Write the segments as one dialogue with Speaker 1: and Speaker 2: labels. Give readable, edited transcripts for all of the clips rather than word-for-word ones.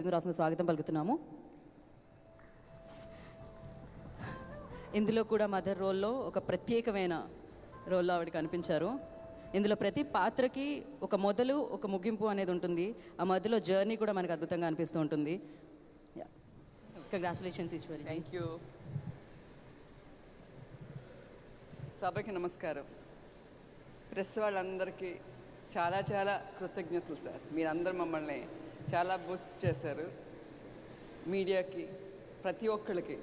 Speaker 1: రాసిన స్వాగతం పలుకుతున్నాము. ఇందులో కూడా మదర్ రోల్లో ఒక ప్రత్యేకమైన రోల్లో ఆవిడ కనిపించారు. ఇందులో ప్రతి పాత్రకి ఒక మొదలు ఒక ముగింపు అనేది ఉంటుంది. ఆ మధ్యలో జర్నీ కూడా మనకు అద్భుతంగా అనిపిస్తూ ఉంటుంది. కంగ్రాచులేషన్స్ ఈశ్వరి.
Speaker 2: Thank you. సభకి నమస్కారం. ప్రెస్ వాళ్ళందరికీ చాలా చాలా కృతజ్ఞతలు సార్. మీరందరూ మమ్మల్ని చాలా బూస్ట్ చేశారు. మీడియాకి ప్రతి ఒక్కరికి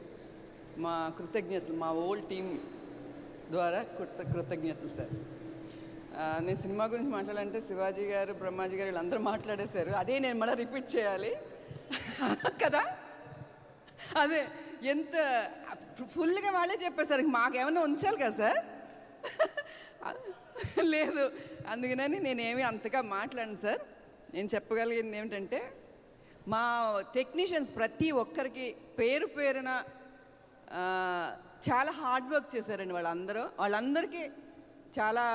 Speaker 2: మా కృతజ్ఞతలు, మా ఓల్డ్ టీం ద్వారా కృతజ్ఞతలు సార్. నేను సినిమా గురించి మాట్లాడాలంటే శివాజీ గారు, బ్రహ్మాజీ గారు వీళ్ళందరూ మాట్లాడేశారు. అదే నేను మళ్ళీ రిపీట్ చేయాలి కదా. అదే ఎంత ఫుల్గా వాళ్ళే చెప్పేశారు, మాకేమన్నా ఉంచాలి కదా సార్. లేదు, అందుకని నేనేమి అంతగా మాట్లాడను సార్. నేను చెప్పగలిగింది ఏమిటంటే మా టెక్నీషియన్స్ ప్రతి ఒక్కరికి పేరు పేరున చాలా హార్డ్ వర్క్ చేశారండి. వాళ్ళందరికీ చాలా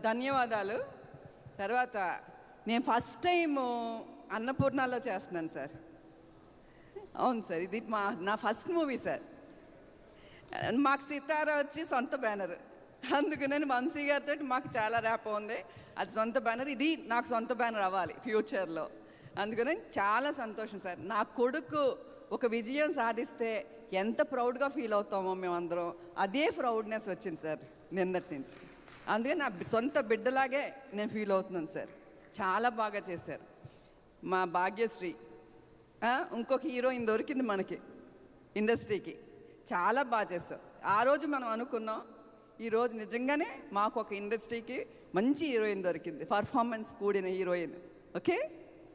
Speaker 2: ధన్యవాదాలు. తర్వాత నేను ఫస్ట్ టైము అన్నపూర్ణలో చేస్తున్నాను సార్. అవును సార్, ఇది నా ఫస్ట్ మూవీ సార్. మాకు సితారా వచ్చి సొంత బ్యానర్, అందుకని వంశీ గారితో మాకు చాలా ర్యాప్ ఉంది. అది సొంత బ్యానర్, ఇది నాకు సొంత బ్యానర్ అవ్వాలి ఫ్యూచర్లో. అందుకని చాలా సంతోషం సార్. నా కొడుకు ఒక విజయం సాధిస్తే ఎంత ప్రౌడ్గా ఫీల్ అవుతామో మేమందరం, అదే ప్రౌడ్నెస్ వచ్చింది సార్ నిన్నటి నుంచి. అందుకని నా సొంత బిడ్డలాగే నేను ఫీల్ అవుతున్నాను సార్. చాలా బాగా చేశారు. మా భాగ్యశ్రీ ఇంకొక హీరోయిన్ దొరికింది మనకి ఇండస్ట్రీకి, చాలా బాగా చేశారు. ఆ రోజు మనం అనుకున్నాం, ఈరోజు నిజంగానే మాకు ఒక ఇండస్ట్రీకి మంచి హీరోయిన్ దొరికింది, పర్ఫార్మెన్స్ కూడిన heroine. Okay,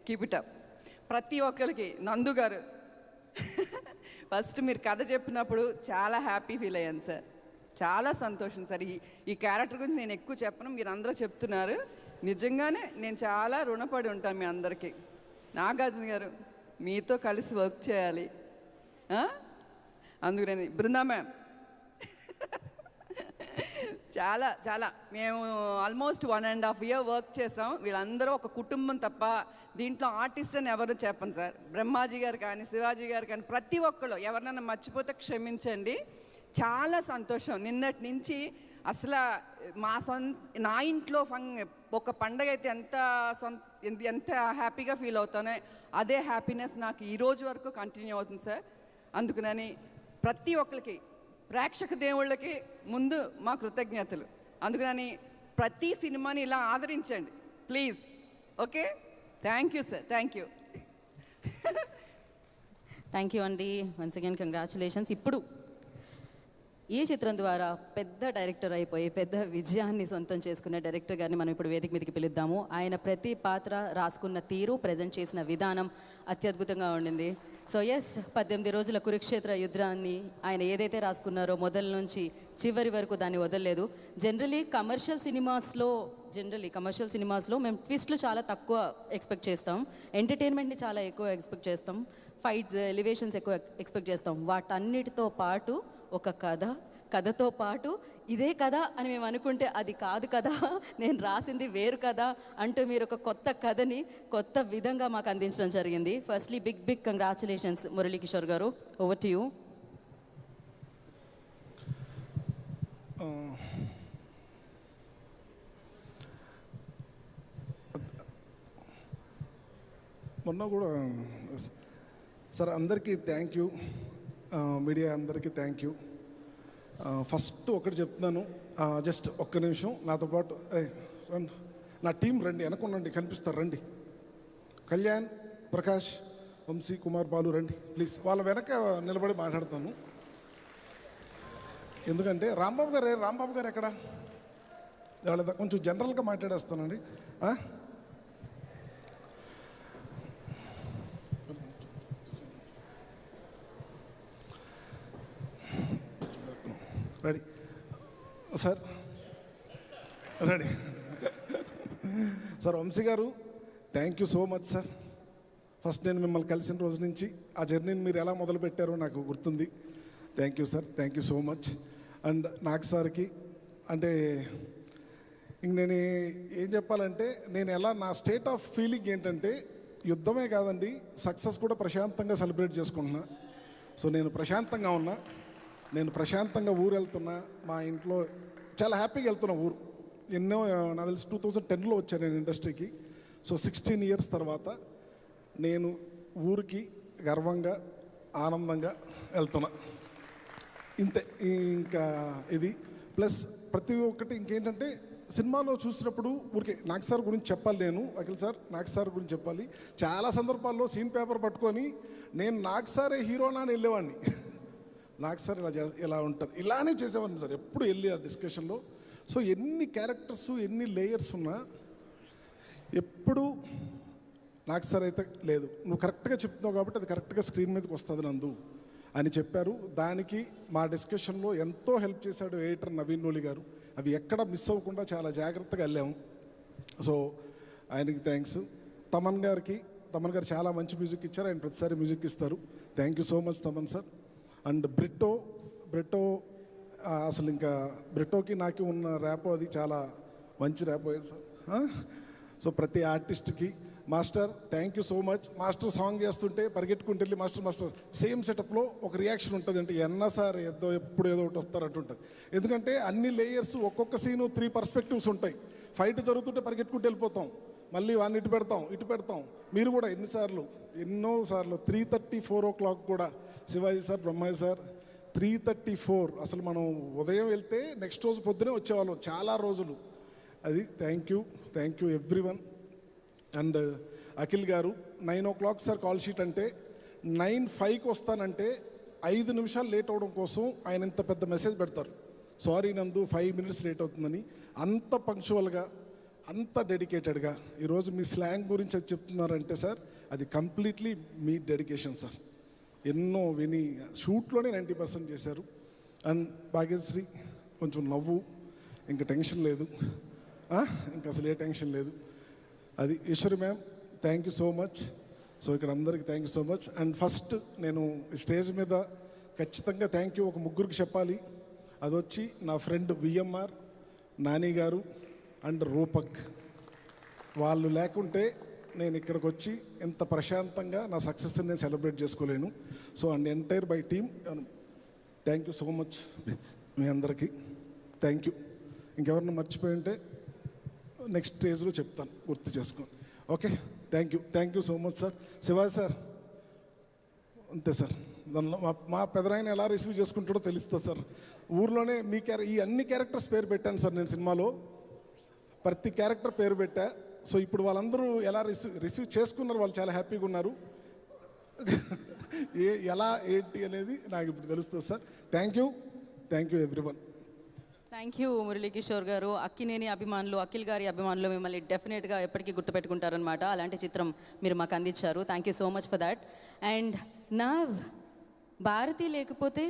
Speaker 2: keep it up. ప్రతి ఒక్కరికి నందు గారు ఫస్ట్ మీరు కథ చెప్పినప్పుడు చాలా హ్యాపీ ఫీల్ అయ్యాను సార్. చాలా సంతోషం సార్. ఈ క్యారెక్టర్ గురించి నేను ఎక్కువ చెప్పను, మీరు అందరూ చెప్తున్నారు. నిజంగానే నేను చాలా రుణపడి ఉంటాను మీ అందరికీ. నాగార్జున గారు, మీతో కలిసి వర్క్ చేయాలి. అందుకని బృందా మ్యామ్ చాలా చాలా మేము ఆల్మోస్ట్ 1.5 year వర్క్ చేసాం. వీళ్ళందరూ ఒక కుటుంబం తప్ప దీంట్లో ఆర్టిస్ట్ అని ఎవరు చెప్పను సార్. బ్రహ్మాజీ గారు కానీ, శివాజీ గారు కానీ, ప్రతి ఒక్కళ్ళు ఎవరినైనా మర్చిపోతే క్షమించండి. చాలా సంతోషం. నిన్నటి నుంచి అసలు నా ఇంట్లో ఒక పండగ అయితే ఎంత హ్యాపీగా ఫీల్ అవుతానో అదే హ్యాపీనెస్ నాకు ఈరోజు వరకు కంటిన్యూ అవుతుంది సార్. అందుకని ప్రతి ఒక్కరికి, ప్రేక్షక దేవుళ్ళకి ముందు మా కృతజ్ఞతలు. అందుకని ప్రతి సినిమాని ఇలా ఆదరించండి please. Okay, thank you sir. Thank
Speaker 1: you అండి. Once again congratulations. ఇప్పుడు ఈ చిత్రం ద్వారా పెద్ద డైరెక్టర్ అయిపోయి పెద్ద విజయాన్ని సొంతం చేసుకున్న డైరెక్టర్ గారిని మనం ఇప్పుడు వేదిక మీదకి పిలుద్దాము. ఆయన ప్రతి పాత్ర రాసుకున్న తీరు, ప్రజెంట్ చేసిన విధానం అత్యద్భుతంగా ఉండింది. సో ఎస్, 18 రోజుల కురుక్షేత్ర యుద్ధాన్ని ఆయన ఏదైతే రాసుకున్నారో మొదల నుంచి చివరి వరకు దాన్ని వదలలేదు. జనరలీ కమర్షియల్ సినిమాస్లో మేము ట్విస్ట్లు చాలా తక్కువ ఎక్స్పెక్ట్ చేస్తాం, ఎంటర్టైన్మెంట్ని చాలా ఎక్కువ ఎక్స్పెక్ట్ చేస్తాం, ఫైట్స్, ఎలివేషన్స్ ఎక్కువ ఎక్స్పెక్ట్ చేస్తాం. వాటన్నిటితో పాటు ఒక కథతో పాటు ఇదే కథ అని మేము అనుకుంటే అది కాదు కదా, నేను రాసింది వేరు కదా అంటూ మీరు ఒక కొత్త కథని కొత్త విధంగా మాకు అందించడం జరిగింది. ఫస్ట్లీ బిగ్ కంగ్రాచులేషన్స్ మురళీకిషోర్ గారు. Over to you.
Speaker 3: మొన్న కూడా సార్ అందరికీ థ్యాంక్ యూ, మీడియా అందరికీ థ్యాంక్ యూ. ఫస్ట్ ఒకటి చెప్తున్నాను, జస్ట్ ఒక్క నిమిషం నాతో పాటు రండి, నా టీం రండి, వెనకుండండి, కనిపిస్తారు రండి. కళ్యాణ్, ప్రకాష్, వంశీ, కుమార్, బాలు రండి ప్లీజ్. వాళ్ళ వెనక నిలబడి మాట్లాడతాను. ఎందుకంటే రాంబాబు గారు ఎక్కడ? వాళ్ళ కొంచెం జనరల్గా మాట్లాడేస్తానండి. Ready sir, ready sir. Vamsi గారు, thank you so much sir. First నేను మిమ్మల్ని కలిసిన రోజు నుంచి ఆ జర్నీని మీరు ఎలా మొదలుపెట్టారో నాకు గుర్తుంది. Thank you sir, thank you so much. And Nag సార్కి, అంటే ఇంక నేను ఏం చెప్పాలంటే, నేను ఎలా నా స్టేట్ ఆఫ్ ఫీలింగ్ ఏంటంటే, యుద్ధమే కాదండి, సక్సెస్ కూడా ప్రశాంతంగా సెలబ్రేట్ చేసుకుంటున్నా. సో నేను ప్రశాంతంగా ఉన్నా, నేను ప్రశాంతంగా ఊరు వెళ్తున్నా. మా ఇంట్లో చాలా హ్యాపీగా వెళ్తున్నా ఊరు. ఎన్నో నాకు తెలిసి 2010లో వచ్చాను నేను ఇండస్ట్రీకి. సో 16 ఇయర్స్ తర్వాత నేను ఊరికి గర్వంగా ఆనందంగా వెళ్తున్నా. ఇంతే. ఇంకా ఇది ప్లస్ ప్రతి ఒక్కటి ఇంకేంటంటే సినిమాలో చూసినప్పుడు ఊరికే నాగ్ సార్ గురించి చెప్పాలి, నేను అఖిల్ సార్ నాగ్ సార్ గురించి చెప్పాలి. చాలా సందర్భాల్లో సీన్ పేపర్ పట్టుకొని నేను నాగ్ సారే హీరోనా అని వెళ్ళేవాడిని. నాగ్ సార్ ఇలా ఉంటారు, ఇలానే చేసేవాడిని సార్ ఎప్పుడు వెళ్ళి ఆ డిస్కషన్లో. సో ఎన్ని క్యారెక్టర్స్ ఎన్ని లేయర్స్ ఉన్నా ఎప్పుడు నాగ్ సార్ అయితే లేదు, నువ్వు కరెక్ట్గా చెప్తున్నావు కాబట్టి అది కరెక్ట్గా స్క్రీన్ మీదకి వస్తుంది నందు అని చెప్పారు. దానికి మా డిస్కషన్లో ఎంతో హెల్ప్ చేశాడు ఎడిటర్ నవీన్ నూలి గారు. అవి ఎక్కడ మిస్ అవ్వకుండా చాలా జాగ్రత్తగా వెళ్ళాము. సో ఆయనకి థ్యాంక్స్. తమన్ గారు చాలా మంచి మ్యూజిక్ ఇచ్చారు, ఆయన ప్రతిసారి మ్యూజిక్ ఇస్తారు. Thank you so much Thaman sir. And Britto అసలు ఇంకా బ్రిట్టోకి నాకు ఉన్న ర్యాపో అది చాలా మంచి ర్యాపో సార్. సో ప్రతి ఆర్టిస్ట్కి master thank you so much. Master song చేస్తుంటే పరిగెట్టుకుంటూ వెళ్ళి మాస్టర్ సేమ్ సెటప్లో ఒక రియాక్షన్ ఉంటుంది, అంటే సార్ ఎప్పుడు ఏదో ఒకటి వస్తారు అంటుంటుంది. ఎందుకంటే అన్ని లేయర్స్ ఒక్కొక్క సీను 3 పర్స్పెక్టివ్స్ ఉంటాయి. ఫైట్ జరుగుతుంటే పరిగెట్టుకుంటూ వెళ్ళిపోతాం, మళ్ళీ వాడిని ఇటు పెడతాం. మీరు కూడా ఎన్నోసార్లు 3:30 4 o'clock కూడా శివాజీ సార్ బ్రహ్మాజీ సార్ 3:34 అసలు మనం ఉదయం వెళ్తే నెక్స్ట్ రోజు పొద్దునే వచ్చేవాళ్ళం చాలా రోజులు. అది thank you everyone. And Akhil గారు 9 o'clock సార్ కాల్ షీట్ అంటే 9:05కి వస్తానంటే 5 నిమిషాలు లేట్ అవడం కోసం ఆయన ఇంత పెద్ద మెసేజ్ పెడతారు, సారీ నందు 5 minutes లేట్ అవుతుందని. అంత పంక్చువల్గా అంత డెడికేటెడ్గా ఈరోజు మీ స్లాంగ్ గురించి అది చెప్తున్నారంటే సార్ అది కంప్లీట్లీ మీ డెడికేషన్ సార్. ఎన్నో విని షూట్లోనే 90% చేశారు. అండ్ భాగ్యశ్రీ కొంచెం నవ్వు, ఇంకా టెన్షన్ లేదు, ఇంకా అసలు ఏ టెన్షన్ లేదు. అది Eswari ma'am thank you so much. So ఇక్కడ అందరికీ thank you so much. And first నేను స్టేజ్ మీద ఖచ్చితంగా థ్యాంక్ యూ ఒక ముగ్గురికి చెప్పాలి. అది వచ్చి నా ఫ్రెండ్ విఎంఆర్, నాని గారు అండ్ రూపక్. వాళ్ళు లేకుంటే నేను ఇక్కడికి వచ్చి ఎంత ప్రశాంతంగా నా సక్సెస్ని నేను సెలబ్రేట్ చేసుకోలేను. So and entire by team thank you so much మీ అందరికీ. Thank you. ఇంకెవరన్నా మర్చిపోయి ఉంటే నెక్స్ట్ స్టేజ్లో చెప్తాను, గుర్తు చేసుకోండి. Okay, thank you so much sir. Shivaji sir అంతే సార్, మా పెదరాయన ఎలా రిసీవ్ చేసుకుంటాడో తెలుస్తుంది సార్. ఊర్లోనే ఈ అన్ని క్యారెక్టర్స్ పేరు పెట్టాను సార్ నేను సినిమాలో, ప్రతి క్యారెక్టర్ పేరు పెట్టా. సో ఇప్పుడు వాళ్ళందరూ ఎలా రిసీవ్ చేసుకున్నారు, వాళ్ళు చాలా హ్యాపీగా ఉన్నారు. ఎలా ఏంటి అనేది నాకు ఇప్పుడు తెలుస్తుంది sir. Thank you everyone.
Speaker 1: Thank you Muralikishore గారు. అక్కినేని అభిమానులు, అఖిల్ గారి అభిమానులు మిమ్మల్ని డెఫినెట్గా ఎప్పటికీ గుర్తుపెట్టుకుంటారనమాట. అలాంటి చిత్రం మీరు మాకు అందించారు. Thank you so much for that. And నా భారతి లేకపోతే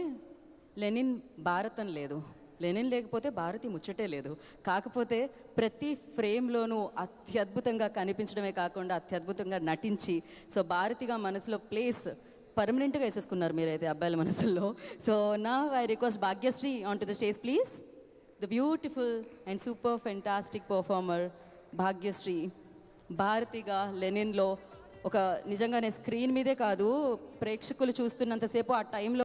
Speaker 1: లెనిన్ భారతం లేదు, లెనిన్ లేకపోతే భారతి ముచ్చటే లేదు. కాకపోతే ప్రతి ఫ్రేమ్లోనూ అత్యద్భుతంగా కనిపించడమే కాకుండా అత్యద్భుతంగా నటించి సో భారతిగా మనసులో ప్లేస్ పర్మనెంట్గా వేసేసుకున్నారు మీరైతే అబ్బాయిల మనసుల్లో. సో నా I request Bhagyashree on to the stage please. The beautiful and super fantastic performer Bhagyashree భారతిగా లెనిన్లో ఒక నిజంగానే స్క్రీన్ మీదే కాదు, ప్రేక్షకులు చూస్తున్నంతసేపు ఆ టైంలో